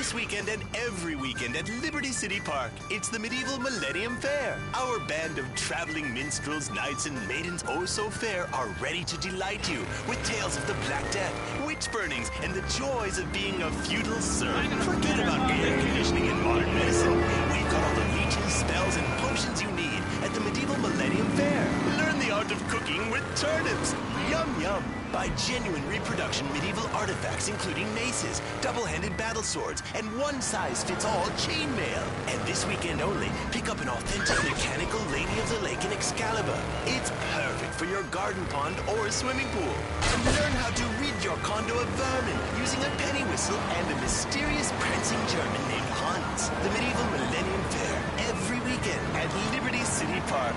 This weekend and every weekend at Liberty City Park, it's the Medieval Millennium Fair. Our band of traveling minstrels, knights, and maidens oh so fair are ready to delight you with tales of the Black Death, witch burnings, and the joys of being a feudal serf. Forget about air conditioning and modern medicine. We've got all the leeches, spells, and potions you need at the Medieval Millennium Fair. Learn the art of cooking with turnips. Yum yum. Buy genuine reproduction medieval artifacts including maces, double-handed battle swords, and one-size-fits-all chainmail. And this weekend only, pick up an authentic mechanical Lady of the Lake in Excalibur. It's perfect for your garden pond or swimming pool. And learn how to rid your condo of vermin using a penny whistle and a mysterious prancing German named Hans. The Medieval Millennium Fair, every weekend at Liberty City Park.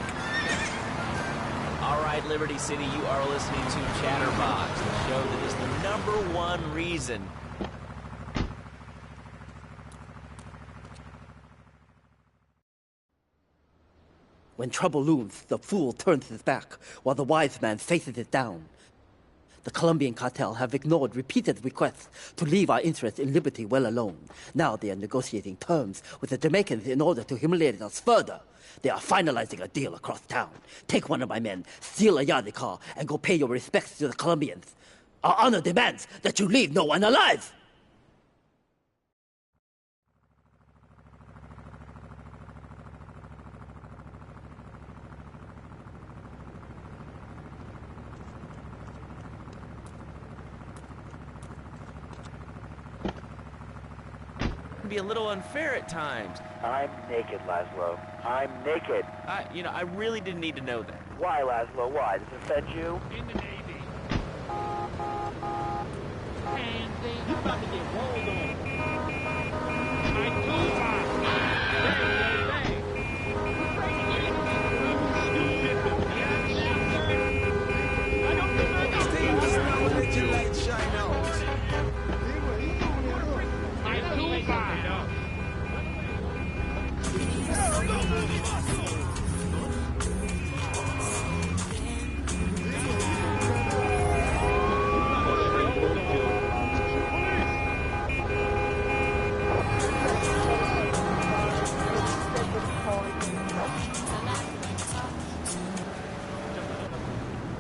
All right, Liberty City, you are listening to Chatterbox, the show that is the #1 reason. When trouble looms, the fool turns his back, while the wise man faces it down. The Colombian cartel have ignored repeated requests to leave our interests in liberty well alone. Now they are negotiating terms with the Jamaicans in order to humiliate us further. They are finalizing a deal across town. Take one of my men, steal a Yardi car, and go pay your respects to the Colombians. Our honor demands that you leave no one alive! Be a little unfair at times. I'm naked, Laszlo. I'm naked. I really didn't need to know that. Why, Laszlo? Why? Does it offend you? In the Navy. And you about to get rolled on. I told you.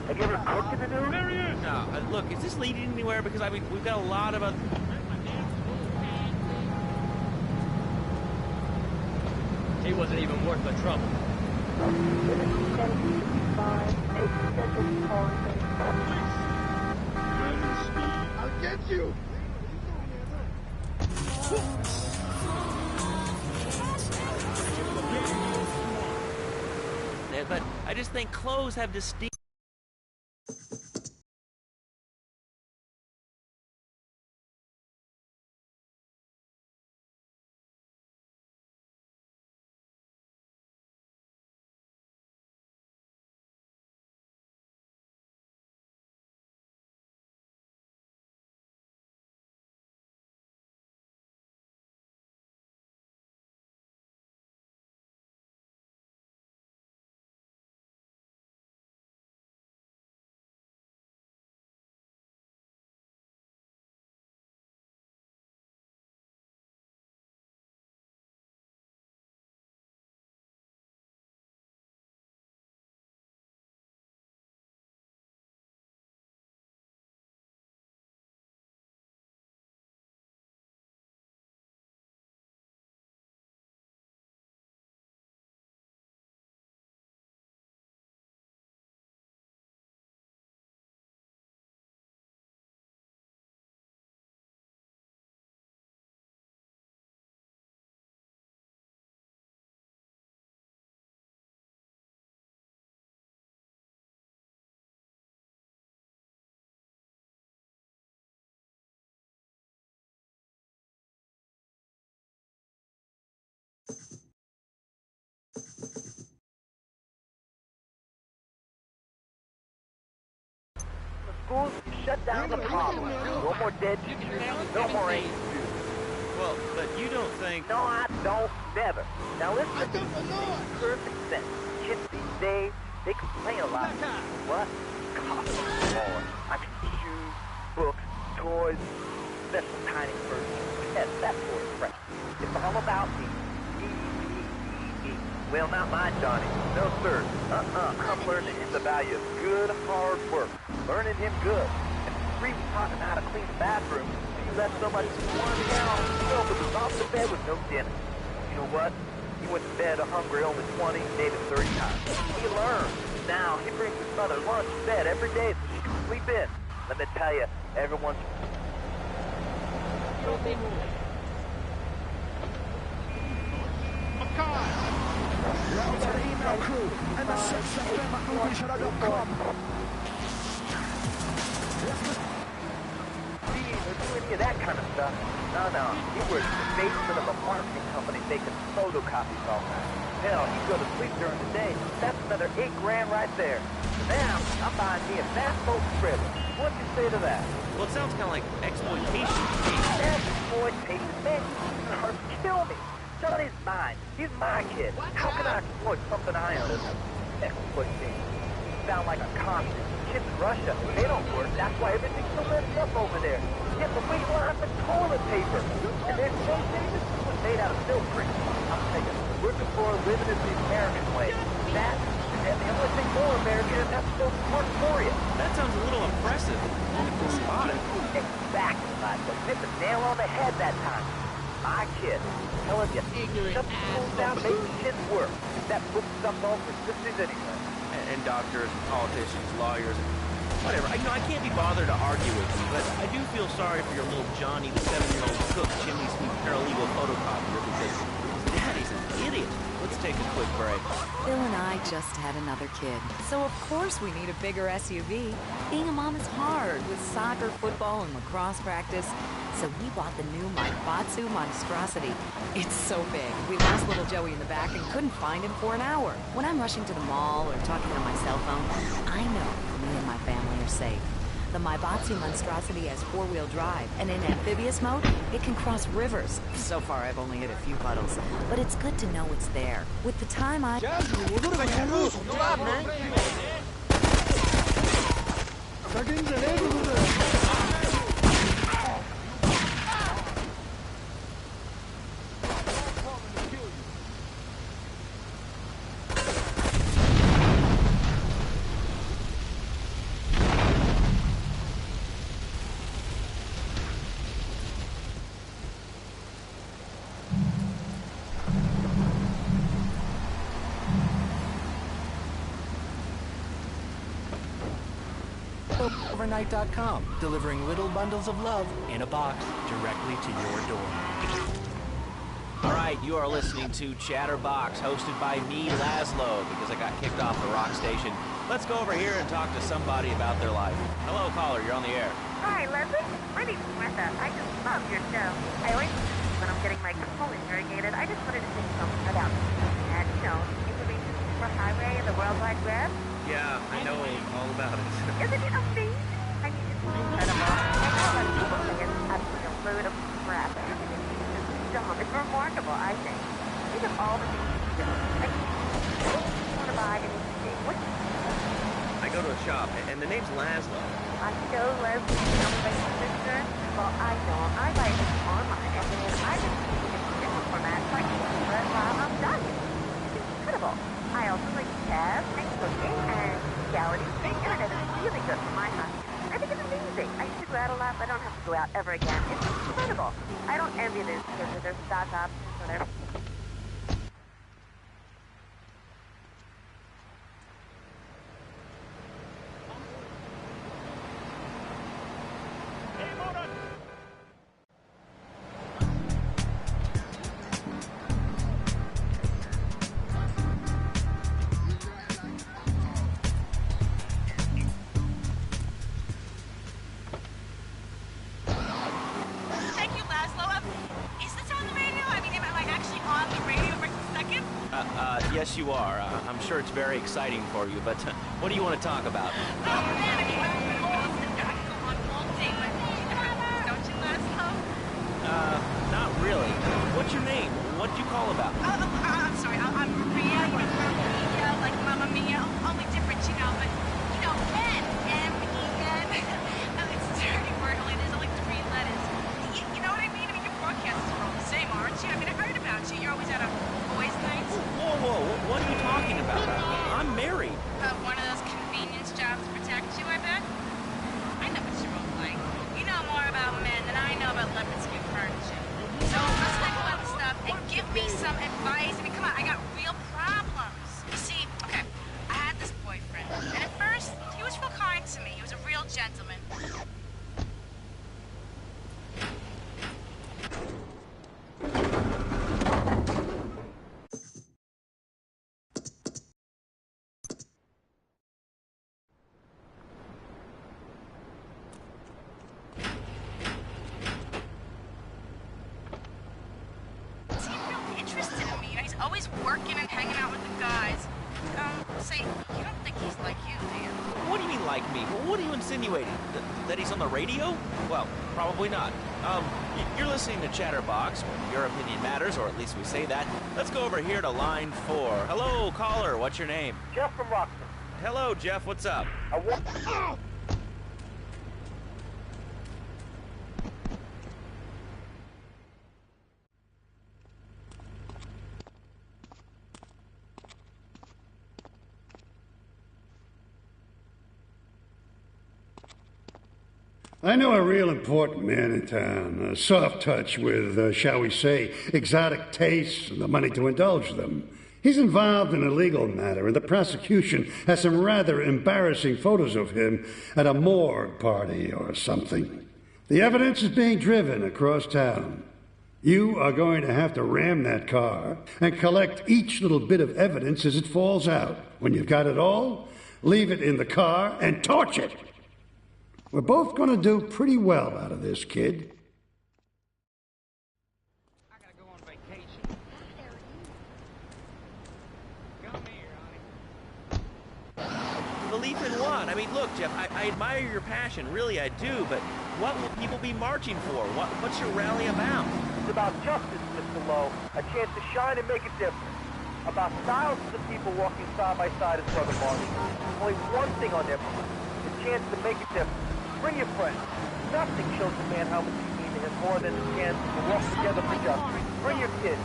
Have you ever cooked in the news? There he is! No, look, is this leading anywhere? Because, we've got a lot of other... He wasn't even worth the trouble. I'll get you! Yeah, but I just think clothes have distinct... Schools shut down the problem. No more dead teachers, no more angry students. Well, but you don't think... No, I don't. Never. Now listen. I don't know. Perfect sense. Kids these days, they complain a lot. What? Cost more. I mean, shoes, books, toys, special tiny furniture. Yes, that's for expression. It's all about me. E. Well, not mine, Johnny. No, sir. I'm learning him the value of good, hard work. Learning him good. And Free was talking how to clean the bathroom. He left so much one down on himself and was off the bed with no dinner. You know what? He went to bed hungry only 20, maybe 30 times. He learned. Now, he brings his mother lunch to bed every day so she can sleep in. Let me tell you, everyone's... Route to the email crew and the sexfm@movieshudder.com. Or do any of that kind of stuff. No. He works in the basement of a marketing company making photocopies all night. Hell, he go to sleep during the day. That's another $8 grand right there. So now, I'm buying me a fast boat spreader. What'd you say to that? Well, it sounds kind of like exploitation. Exploitation, man, you hurt kill me. Johnny's mine. He's my kid. How can I exploit something I own? Exploitation. You sound like a communist. Kids in Russia, they don't work. That's why everything's so messed up over there. Get the wait line for toilet paper. And their stations was made out of silk print. I'm thinking, working for a living is the American way. That, and the only thing more American is that's still work for you. That sounds a little oppressive and despotic. Exactly, Michael. Hit the nail on the head that time. My kid. Telling you, shut the schools down to make the kids work. That book stuff's all for sisters anyway. And doctors, politicians, lawyers, whatever. I can't be bothered to argue with you, but I do feel sorry for your little Johnny, the 7-year-old cook, chimney sweep, paralegal photocopier, because his daddy's an idiot. Let's take a quick break. Bill and I just had another kid, so of course we need a bigger SUV. Being a mom is hard with soccer, football, and lacrosse practice. So we bought the new Maibatsu monstrosity. It's so big, we lost little Joey in the back and couldn't find him for an hour. When I'm rushing to the mall or talking on my cell phone, I know me and my family are safe. The Maibatsu monstrosity has 4-wheel drive, and in amphibious mode, it can cross rivers. So far, I've only hit a few puddles, but it's good to know it's there. With the time I... Overnight.com, delivering little bundles of love in a box directly to your door. All right, you are listening to Chatterbox, hosted by me, Laszlo, because I got kicked off the rock station. Let's go over here and talk to somebody about their life. Hello, caller, you're on the air. Hi, Leslie. My name's Martha. I just love your show. I always when I'm getting my colon irrigated, I just wanted to say something about and, information for highway and the World Wide Web. Yeah, I know all about it. Isn't it amazing? I mean, it's incredible. I know a lot of people think it's absolutely a load of crap. It's dumb. It's remarkable, I think. Think of all the things you do. Like, if you want to buy anything, what do you do? I go to a shop, and the name's Laszlo. I know, Leslie, I'm my sister. Well, I know. I buy it online, and then I just use it in different formats like this while I'm dieting. It's incredible. I also like jazz and cooking and reality. The internet is really good for my time. I think it's amazing. I used to go out a lot, but I don't have to go out ever again. It's incredible. I don't envy those kids with their stock options or their... Yes, you are. I'm sure it's very exciting for you, but what do you want to talk about? Oh, man, I mean, I could go on all day, but don't you, Laszlo? Not really. What's your name? What'd you call about? I'm sorry. I'm Maria, like Mamma Mia. Only different, but, N, M-E-N. It's a dirty word, only there's only 3 letters. You know what I mean? I mean, you're broadcasting you. I mean, I heard about you. You're always out on boys' nights. Whoa, what are you talking about? I'm married. One of those convenience jobs to protect you, I bet? I know what you're both like. You know more about men than I know about leopard skin furniture. So let's think about the stuff and give me some advice. I mean, come on, I got real problems. You see, okay, I had this boyfriend, and at first, he was real kind to me. He was a real gentleman. Always working and hanging out with the guys. Say, you don't think he's like you, do you? What do you mean like me? What are you insinuating? That he's on the radio? Well, probably not. You're listening to Chatterbox, when your opinion matters, or at least we say that. Let's go over here to line 4. Hello, caller, what's your name? Jeff from Rockstar. Hello, Jeff, what's up? I know a real important man in town, a soft touch with, shall we say, exotic tastes and the money to indulge them. He's involved in a legal matter, and the prosecution has some rather embarrassing photos of him at a morgue party or something. The evidence is being driven across town. You are going to have to ram that car and collect each little bit of evidence as it falls out. When you've got it all, leave it in the car and torch it. We're both going to do pretty well out of this, kid. I gotta go on vacation. Come here, honey. Belief in what? I mean, look, Jeff, I admire your passion, really I do, but what will people be marching for? What's your rally about? It's about justice, Mr. Lowe. A chance to shine and make a difference. About thousands of people walking side by side in Southern March. Only one thing on their mind. The chance to make a difference. Bring your friends. Nothing shows a man how much you mean to him more than the chance to walk together for justice. Bring your kids.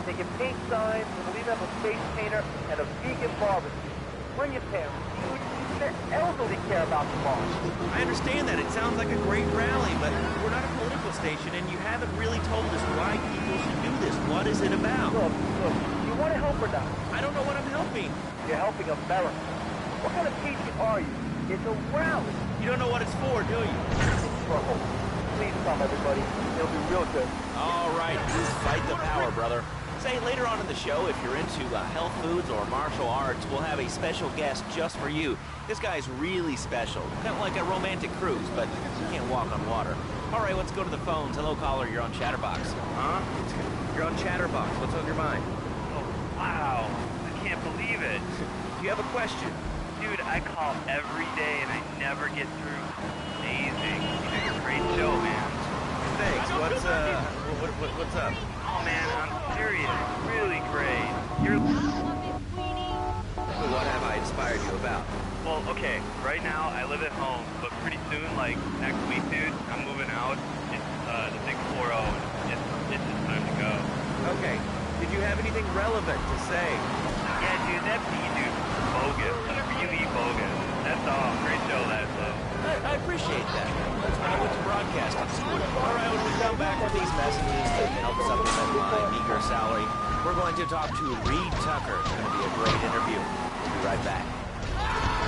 They can paint signs, and we'll even have a face painter and a vegan barbecue. Bring your parents. The elderly care about the march. I understand that. It sounds like a great rally, but we're not a political station, and you haven't really told us why people should do this. What is it about? Look, you want to help or not? I don't know what I'm helping. You're helping America. What kind of patriot are you? It's a rally. You don't know what it's for, do you? Please come, everybody. It'll be real good. All right, just fight the power, brother. Say, later on in the show, if you're into health foods or martial arts, we'll have a special guest just for you. This guy's really special. Kind of like a romantic cruise, but you can't walk on water. All right, let's go to the phones. Hello, caller, you're on Chatterbox. Huh? You're on Chatterbox. What's on your mind? Oh, wow. I can't believe it. Do you have a question? Dude, I call every day and I never get through. Amazing. You do a great show, man. Thanks. What's up? Oh, man, I'm serious. Really great. You're... What have I inspired you about? Well, okay, right now I live at home, but pretty soon, like next week, dude, I'm moving out. It's the big 4-0, and it's just time to go. Okay. Did you have anything relevant to say? Yeah, dude, that bee dude was bogus. Really bogus. That's all. Great show, that, though. I appreciate that. That's why I went to broadcasting school. All right, when we come back with these messages that help supplement my meager salary, we're going to talk to Reed Tucker. It's going to be a great interview. We'll be right back.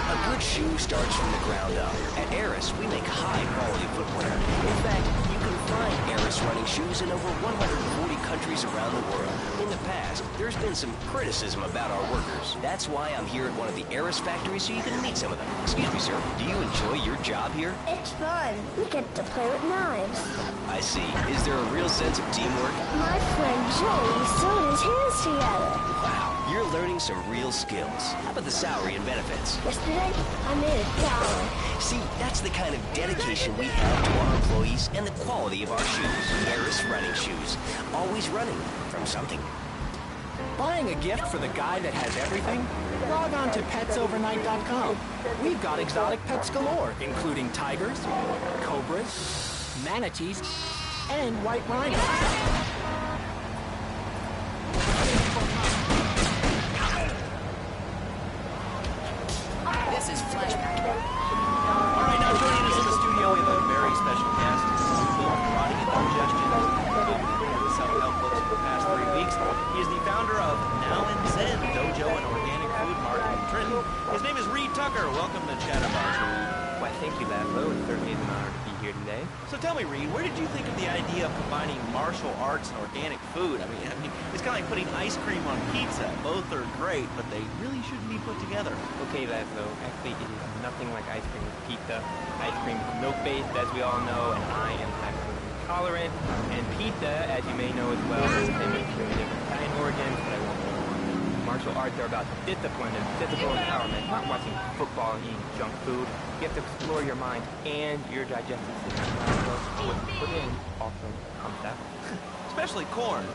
A good shoe starts from the ground up. At Eris, we make high-quality footwear. In fact, you can find Eris running shoes in over 140 countries around the world. In the past, there's been some criticism about our workers. That's why I'm here at one of the Eris factories so you can meet some of them. Excuse me, sir. Do you enjoy your job here? It's fun. We get to play with knives. I see. Is there a real sense of teamwork? My friend Joey sewed his hands together. Wow, you're learning some real skills. How about the salary and benefits? Yesterday, I made $1. See, that's the kind of dedication we have to our employees and the quality of our shoes. Eris running shoes. Always running from something. Buying a gift for the guy that has everything? Log on to petsovernight.com. We've got exotic pets galore, including tigers, cobras, manatees, and white rhinos. here today. So tell me, Reed, where did you think of the idea of combining martial arts and organic food? I mean, it's kind of like putting ice cream on pizza. Both are great, but they really shouldn't be put together. Okay, Laszlo, actually it is nothing like ice cream with pizza. Ice cream is milk-based, as we all know, and I am lactose intolerant. And pizza, as you may know as well, is famous for different Italian origins, but I won't go on. Martial arts are about discipline and physical empowerment, not watching football and eating junk food. You have to explore your mind and your digestive system. So what you put in also comes out. Especially corn.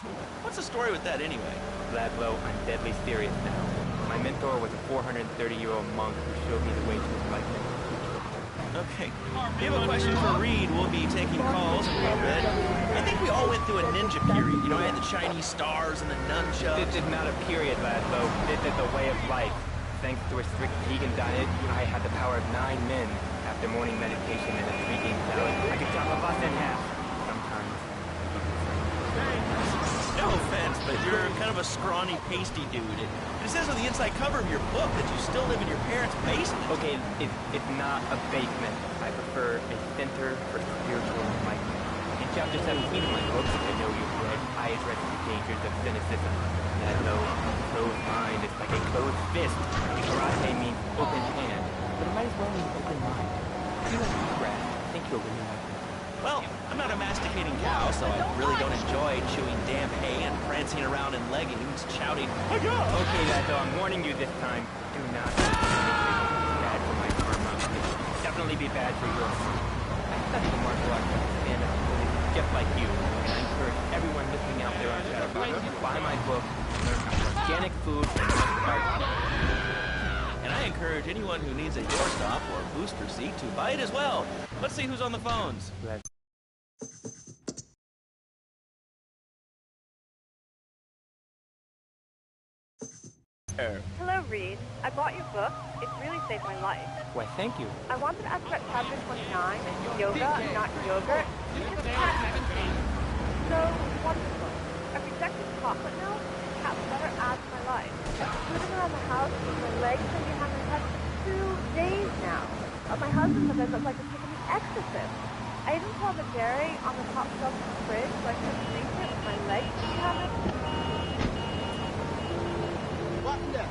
What's the story with that anyway? Laszlo, I'm deadly serious now. My mentor was a 430-year-old monk who showed me the way to enlightenment. Okay. If you have a question for Reed, we'll be taking calls in a little bit. I think we all went through a ninja period. You know, I had the Chinese stars and the nunchucks. This is not a period, Laszlo. This is a way of life. Thanks to a strict vegan diet, I had the power of 9 men. After morning meditation and a 3-game salad, I could chop a bus in half. Sometimes. No offense, but you're kind of a scrawny, pasty dude. It says on the inside cover of your book that you still live in your parents' basement. Okay, it's not a basement. I prefer a center for spiritual enlightenment. In chapter 17 of my book, which I know you've read, I address the dangers of cynicism. That no closed mind is like a closed fist. Karate means open hand, but it might as well mean open mind. If you like grass, I think you'll really like it. Well, I'm not a masticating cow, so I really don't enjoy chewing damp hay and prancing around in leggings, shouting, "Hi-ya!" Okay, Laszlo, I'm warning you this time. Do not do anything bad for my karma. It'll definitely be bad for yours. I study the martial arts to stand up just like you. And I encourage everyone listening out there on Shadowbox to buy my book and learn about organic food and martial arts. And I encourage anyone who needs a doorstop or booster seat to buy it as well. Let's see who's on the phones. Hello, Reed. I bought your book. It really saved my life. Why, thank you. I wanted to ask about chapter 29, yoga, not yogurt. So, what's the book? I rejected chocolate milk. Cat butter adds my life. Moving around the house with my legs from behind my head for 2 days now. My husband says I look like a chicken exorcist. I even saw the dairy on the top shelf of the fridge so I couldn't reach it with my legs behind it. What the?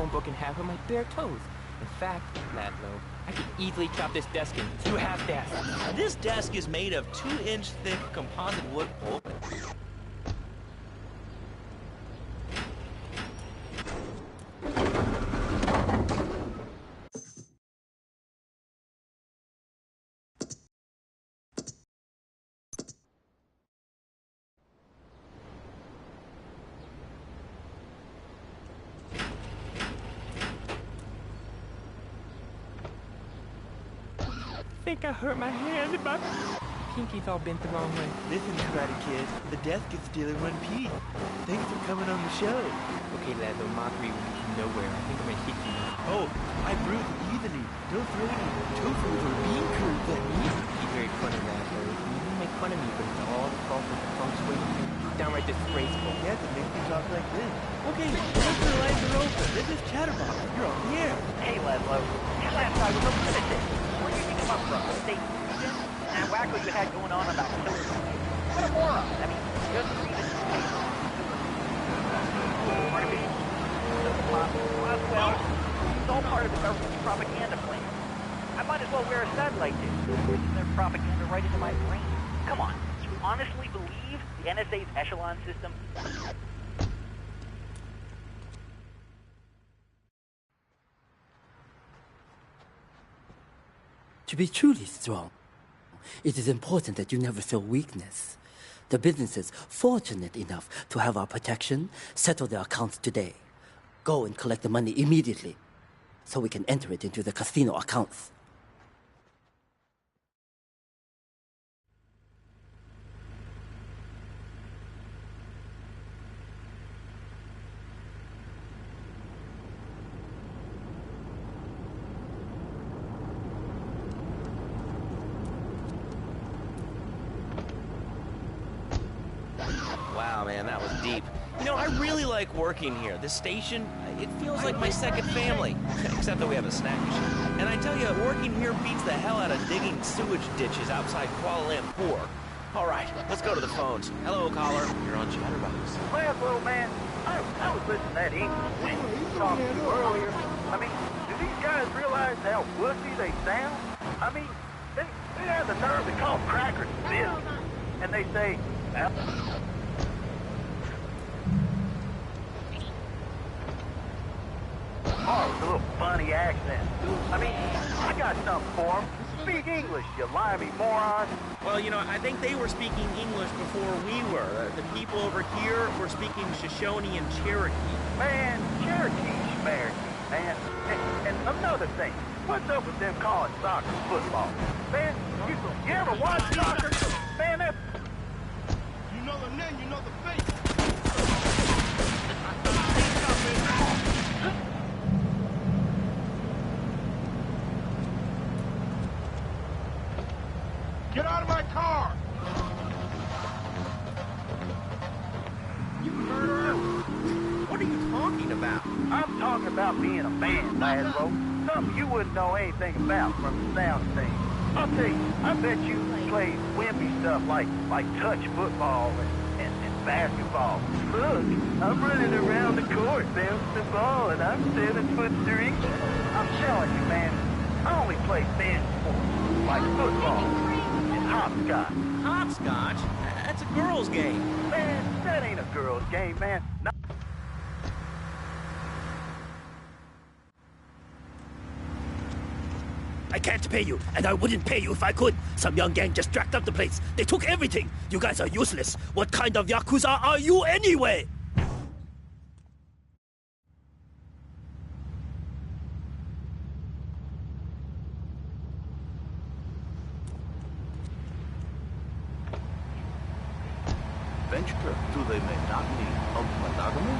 phone book in half with my bare toes. In fact, Laszlo, I could easily chop this desk in two half desks. This desk is made of 2-inch thick composite wood pulp. I think I hurt my hand and my pinky's all bent the wrong way. Listen, Karate Kid, the desk is still in one piece. Thanks for coming on the show. Okay, Laszlo, mockery will lead you nowhere. I think I'm gonna hit you now. Oh, I bruise easily. Don't throw any tofu or bean curds at me. You're very funny, Laszlo. You make fun of me, but it's all the fault of the feng shui. It's downright disgraceful. Yes, it makes me talk like this. Okay, once the lines are open, this is Chatterbox. You're on the air. Hey, Laszlo. That last guy was a lunatic. Where did you come up from? State region? That wacko you had going on about killers. What a moron. I mean, just read it. Pardon me? Well, it's all part of the government's propaganda plan. I might as well wear a satellite dish. Pushing their propaganda right into my brain. Come on. You honestly believe the NSA's echelon system? To be truly strong, it is important that you never feel weakness. The businesses fortunate enough to have our protection settle their accounts today. Go and collect the money immediately so we can enter it into the casino accounts. Wow, man, that was deep. You know, I really like working here. This station, it feels like my second family. Except that we have a snack machine. And I tell you, working here beats the hell out of digging sewage ditches outside Kuala Lumpur. All right, let's go to the phones. Hello, caller. You're on Chatterbox. Well, little man, I was listening to that English thing you talked to earlier. I mean, do these guys realize how wussy they sound? I mean, they have the nerve to call crackers biscuits. And they say, oh, it's a little funny accent. I mean, I got something for them. Speak English, you limey moron. Well, you know, I think they were speaking English before we were. The people over here were speaking Shoshone and Cherokee. Man, Cherokee, man. And another thing, what's up with them calling soccer football? Man, you ever watch soccer? Man, that's... You know the name, you know the face. Get out of my car! You murderer! What are you talking about? I'm talking about being a man, Laszlo. Something you wouldn't know anything about from the sound of things. I'll tell you, I bet you play wimpy stuff like touch football and basketball. Look, I'm running around the court, bouncing the ball, and I'm 7'3". I'm telling you, man, I only play bad sports, like football and hopscotch. Hopscotch? That's a girl's game. Man, that ain't a girl's game, man. I can't pay you, and I wouldn't pay you if I could. Some young gang just jacked up the place. They took everything. You guys are useless. What kind of Yakuza are you anyway? Venture to the monotony of monogamy?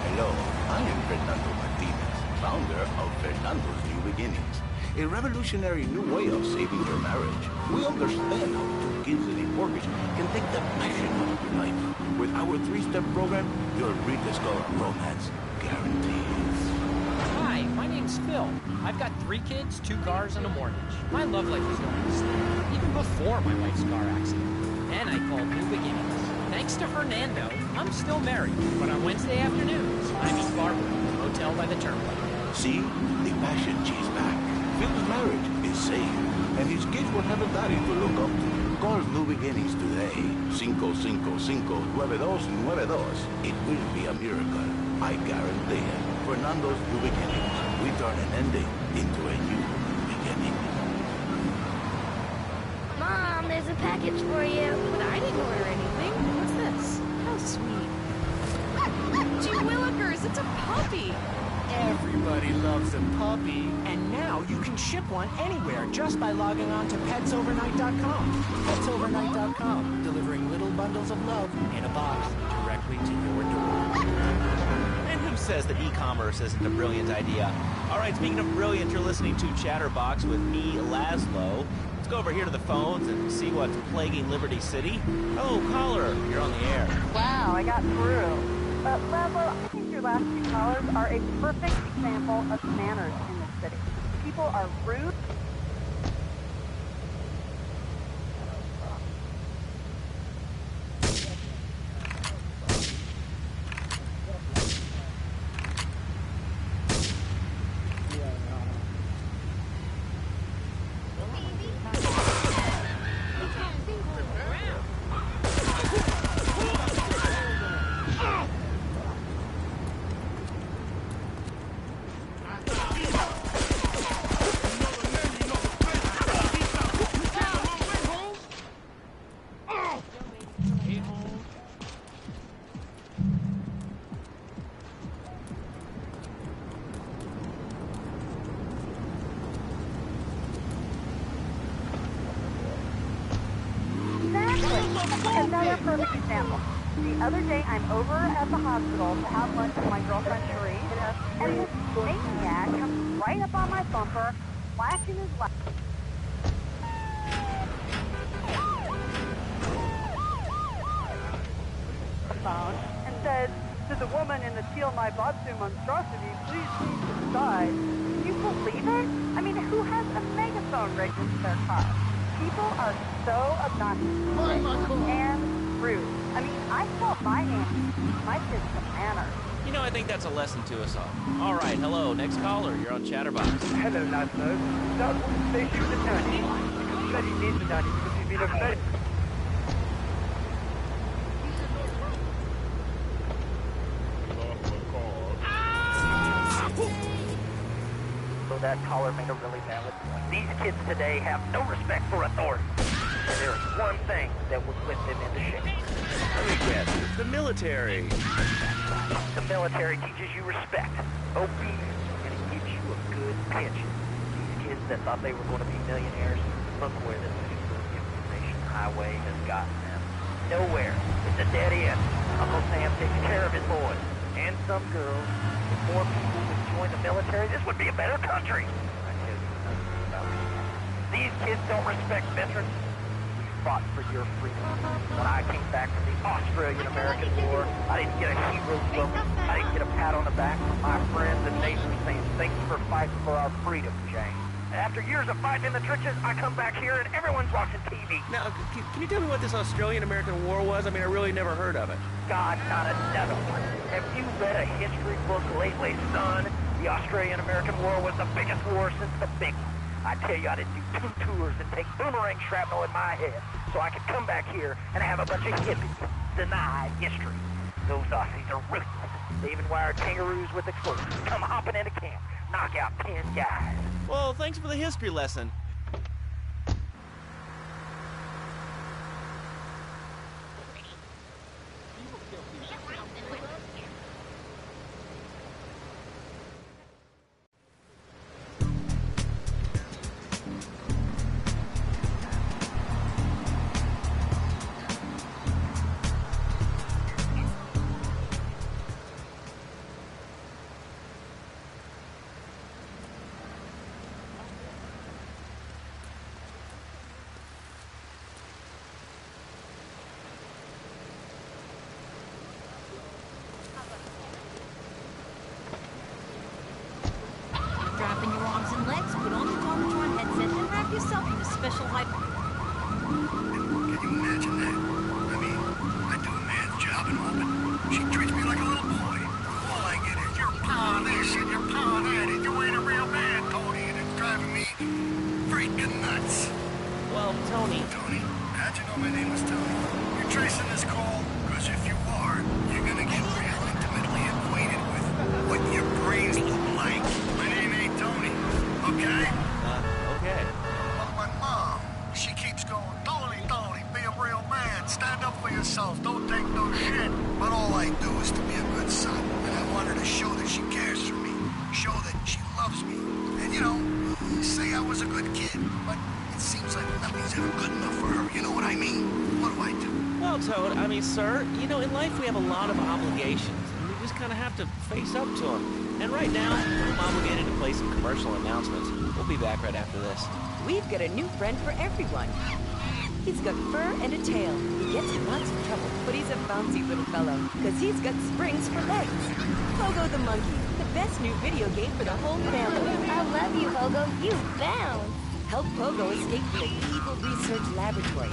Hello, I am Fernando Martinez, founder of Fernando's New Beginnings, a revolutionary new way of saving your marriage. We understand how 2 kids and a mortgage can take the passion out of your life. With our 3-step program, you'll rediscover romance guarantees. Hi, my name's Phil. I've got 3 kids, 2 cars, and a mortgage. My love life is going to sleep, even before my wife's car accident. Then I called New Beginnings. Thanks to Fernando, I'm still married, but on Wednesday afternoons, I meet Barbara, tell by the turnpike. See? The passion she's back. Phil's marriage is safe, and his kids will have a daddy to look up to. Carl's new beginnings today. 555-9292. It will be a miracle. I guarantee it. Fernando's new beginnings. We turn an ending into a new beginning. Mom, there's a package for you. But I didn't order anything. What's this? How sweet. Gee willikers, it's a puppy. Everybody loves a puppy. And now you can ship one anywhere just by logging on to petsovernight.com. Petsovernight.com, delivering little bundles of love in a box directly to your door. And who says that e-commerce isn't a brilliant idea? All right, speaking of brilliant, you're listening to Chatterbox with me, Laszlo. Let's go over here to the phones and see what's plaguing Liberty City. Oh, caller, you're on the air. Wow, I got through. Laszlo, I think your last two callers are a perfect example of manners in this city. People are rude. Another perfect example. The other day, I'm over at the hospital to have lunch with my girlfriend Cherie, and this maniac comes right up on my bumper, flashing his light. Phone and says to the woman in the teal my Batsu monstrosity, please leave to the side. Can you believe it? I mean, who has a megaphone rigged into their car? People are so obnoxious and rude. I mean, I felt my hand. My kids have manners. You know, I think that's a lesson to us all. All right, hello, next caller. You're on Chatterbox. Hello, Laszlo. That would say you the nanny. You said he needs the nanny because he's been a very... So that caller made a really valid point. These kids today have no respect for authority. And there is one thing that would whip them into shape. Let me guess, it's the military. The military teaches you respect, obedience, and it gives you a good pension. These kids that thought they were going to be millionaires, look where this information highway has gotten them. Nowhere. It's a dead end. Uncle Sam takes care of his boys. And some girls. If more people would join the military, this would be a better country. I tell you nothing about respect. These kids don't respect veterans. We fought for your freedom. When I came back from the Australian-American War, I didn't get a hero slogan. I didn't get a pat on the back from my friends and neighbors saying, thanks for fighting for our freedom, Jane. After years of fighting in the trenches, I come back here and everyone's watching TV. Now, can you tell me what this Australian-American War was? I mean, I really never heard of it. God, not another one. Have you read a history book lately, son? The Australian-American War was the biggest war since the big one. I tell you, I didn't do 2 tours and take boomerang shrapnel in my head so I could come back here and have a bunch of hippies deny history. Those Aussies are ruthless. They even wired kangaroos with explosives. Come hopping into camp, knock out 10 guys. Well, thanks for the history lesson. Dropping your arms and legs, put on the Domatron headset, and wrap yourself in a special hype. Can you imagine that? I mean, I do a man's job and all, but she treats me like a little boy. All I get is your pa this. okay? Okay. Well, my mom, she keeps going, Tony, be a real man. Stand up for yourself. Don't take no shit. But all I do is to be a good son. And I want her to show that she cares for me. Show that she loves me. And, you know, say I was a good kid. But it seems like nothing's ever good enough for her. You know what I mean? What do I do? Well, Toad, I mean, sir, you know, in life we have a lot of obligations. And we just kind of have to face up to them. And right now, I'm obligated to play some commercial announcements. We'll be back right after this. We've got a new friend for everyone. He's got fur and a tail. He gets in lots of trouble, but he's a bouncy little fellow, because he's got springs for legs. Pogo the Monkey, the best new video game for the whole family. I love you, Pogo. You bounce. Help Pogo escape from the evil research laboratory.